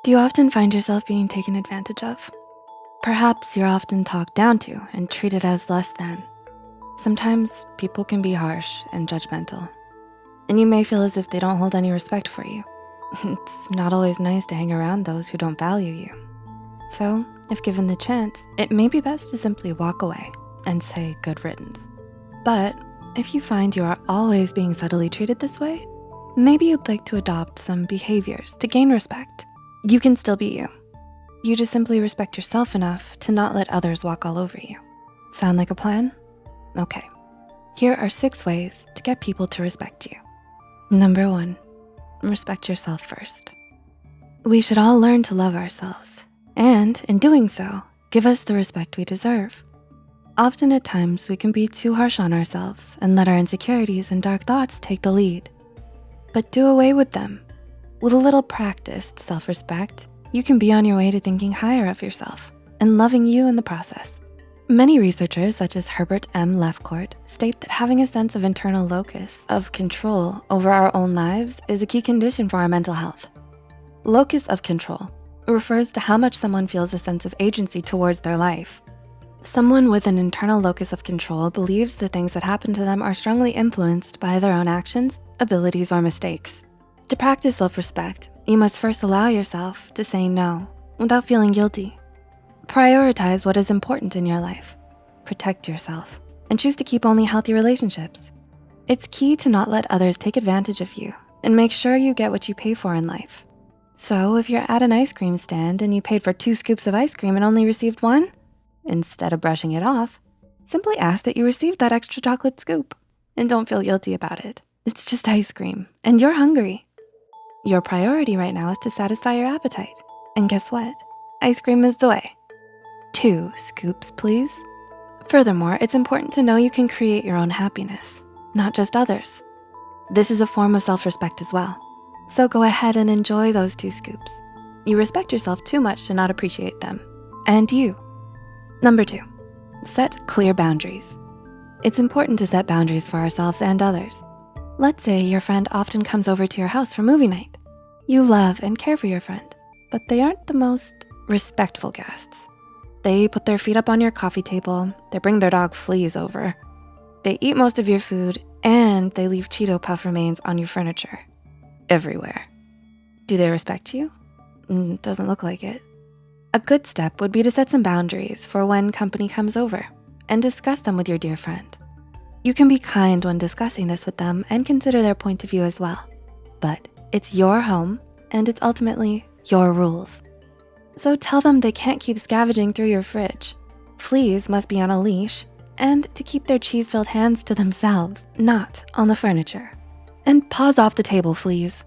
Do you often find yourself being taken advantage of? Perhaps you're often talked down to and treated as less than. Sometimes people can be harsh and judgmental, and you may feel as if they don't hold any respect for you. It's not always nice to hang around those who don't value you. So, if given the chance, it may be best to simply walk away and say good riddance. But if you find you are always being subtly treated this way, maybe you'd like to adopt some behaviors to gain respect. You can still be you. You just simply respect yourself enough to not let others walk all over you. Sound like a plan? Okay. Here are 6 ways to get people to respect you. Number 1, respect yourself first. We should all learn to love ourselves, and in doing so, give us the respect we deserve. Often at times, we can be too harsh on ourselves and let our insecurities and dark thoughts take the lead. But do away with them. With a little practiced self-respect, you can be on your way to thinking higher of yourself and loving you in the process. Many researchers, such as Herbert M. Lefcourt, state that having a sense of internal locus of control over our own lives is a key condition for our mental health. Locus of control refers to how much someone feels a sense of agency towards their life. Someone with an internal locus of control believes the things that happen to them are strongly influenced by their own actions, abilities, or mistakes. To practice self-respect, you must first allow yourself to say no without feeling guilty. Prioritize what is important in your life. Protect yourself and choose to keep only healthy relationships. It's key to not let others take advantage of you and make sure you get what you pay for in life. So if you're at an ice cream stand and you paid for 2 scoops of ice cream and only received 1, instead of brushing it off, simply ask that you received that extra chocolate scoop and don't feel guilty about it. It's just ice cream and you're hungry. Your priority right now is to satisfy your appetite. And guess what? Ice cream is the way. 2 scoops, please. Furthermore, it's important to know you can create your own happiness, not just others. This is a form of self-respect as well. So go ahead and enjoy those 2 scoops. You respect yourself too much to not appreciate them. And you. Number 2, set clear boundaries. It's important to set boundaries for ourselves and others. Let's say your friend often comes over to your house for movie night. You love and care for your friend, but they aren't the most respectful guests. They put their feet up on your coffee table, they bring their dog Fleas over, they eat most of your food, and they leave Cheeto Puff remains on your furniture, everywhere. Do they respect you? Doesn't look like it. A good step would be to set some boundaries for when company comes over and discuss them with your dear friend. You can be kind when discussing this with them and consider their point of view as well. But it's your home and it's ultimately your rules. So tell them they can't keep scavenging through your fridge. Fleas must be on a leash and to keep their cheese-filled hands to themselves, not on the furniture. And paws off the table, Fleas.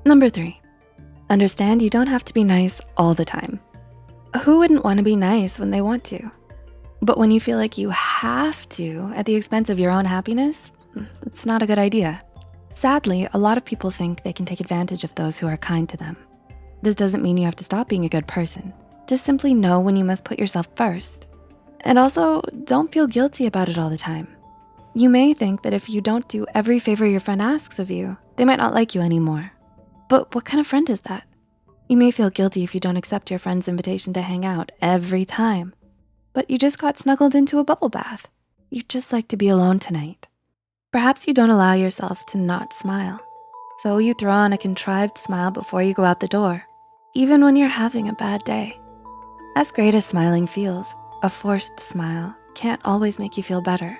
Number 3, understand you don't have to be nice all the time. Who wouldn't want to be nice when they want to? But when you feel like you have to at the expense of your own happiness, it's not a good idea. Sadly, a lot of people think they can take advantage of those who are kind to them. This doesn't mean you have to stop being a good person. Just simply know when you must put yourself first. And also, don't feel guilty about it all the time. You may think that if you don't do every favor your friend asks of you, they might not like you anymore. But what kind of friend is that? You may feel guilty if you don't accept your friend's invitation to hang out every time. But you just got snuggled into a bubble bath. You'd just like to be alone tonight. Perhaps you don't allow yourself to not smile. So you throw on a contrived smile before you go out the door, even when you're having a bad day. As great as smiling feels, a forced smile can't always make you feel better.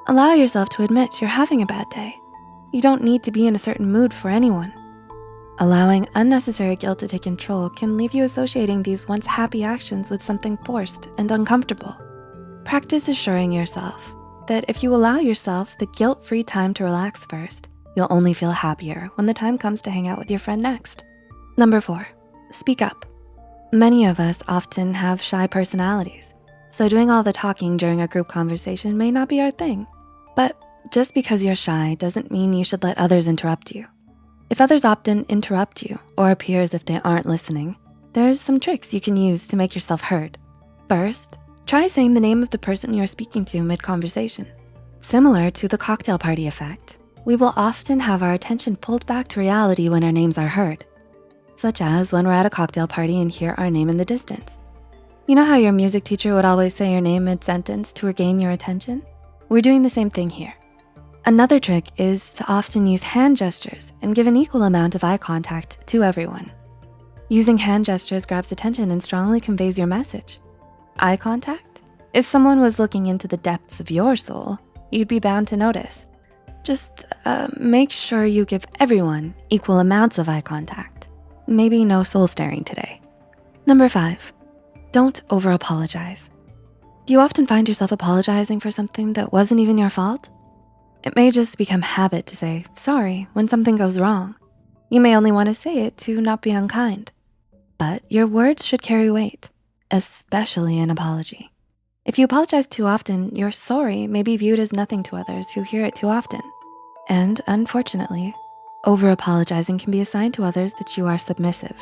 Allow yourself to admit you're having a bad day. You don't need to be in a certain mood for anyone. Allowing unnecessary guilt to take control can leave you associating these once happy actions with something forced and uncomfortable. Practice assuring yourself that if you allow yourself the guilt-free time to relax first, you'll only feel happier when the time comes to hang out with your friend next. Number 4, speak up. Many of us often have shy personalities, so doing all the talking during a group conversation may not be our thing. But just because you're shy doesn't mean you should let others interrupt you. If others often interrupt you or appear as if they aren't listening, there's some tricks you can use to make yourself heard. First, try saying the name of the person you're speaking to mid-conversation. Similar to the cocktail party effect, we will often have our attention pulled back to reality when our names are heard. such as when we're at a cocktail party and hear our name in the distance. You know how your music teacher would always say your name mid-sentence to regain your attention? We're doing the same thing here. Another trick is to often use hand gestures and give an equal amount of eye contact to everyone. Using hand gestures grabs attention and strongly conveys your message. Eye contact? If someone was looking into the depths of your soul, you'd be bound to notice. Just make sure you give everyone equal amounts of eye contact. Maybe no soul staring today. Number 5, don't over-apologize. Do you often find yourself apologizing for something that wasn't even your fault? It may just become habit to say sorry when something goes wrong. You may only want to say it to not be unkind, but your words should carry weight, especially an apology. If you apologize too often, your sorry may be viewed as nothing to others who hear it too often. And unfortunately, over-apologizing can be a sign to others that you are submissive.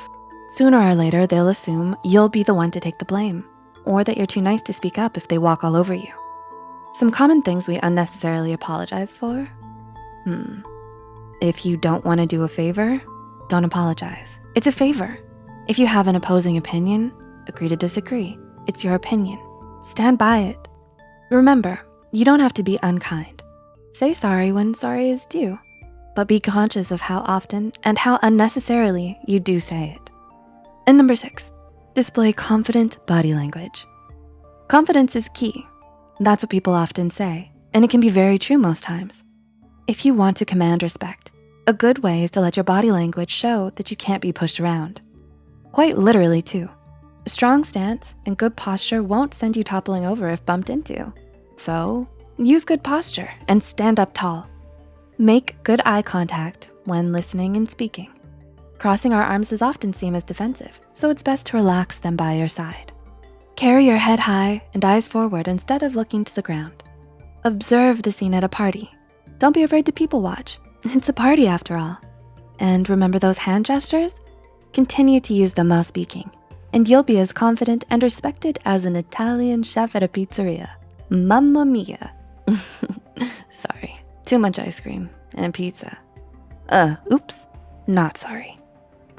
Sooner or later, they'll assume you'll be the one to take the blame, or that you're too nice to speak up if they walk all over you. Some common things we unnecessarily apologize for. If you don't wanna do a favor, don't apologize. It's a favor. If you have an opposing opinion, agree to disagree. It's your opinion. Stand by it. Remember, you don't have to be unkind. Say sorry when sorry is due, but be conscious of how often and how unnecessarily you do say it. And number 6, display confident body language. Confidence is key. That's what people often say, and it can be very true most times. If you want to command respect, a good way is to let your body language show that you can't be pushed around. Quite literally too. A strong stance and good posture won't send you toppling over if bumped into. So use good posture and stand up tall. Make good eye contact when listening and speaking. Crossing our arms is often seen as defensive, so it's best to relax them by your side. Carry your head high and eyes forward instead of looking to the ground. Observe the scene at a party. Don't be afraid to people watch. It's a party after all. And remember those hand gestures? Continue to use them while speaking, and you'll be as confident and respected as an Italian chef at a pizzeria. Mamma mia. Sorry, too much ice cream and pizza. Oops, not sorry.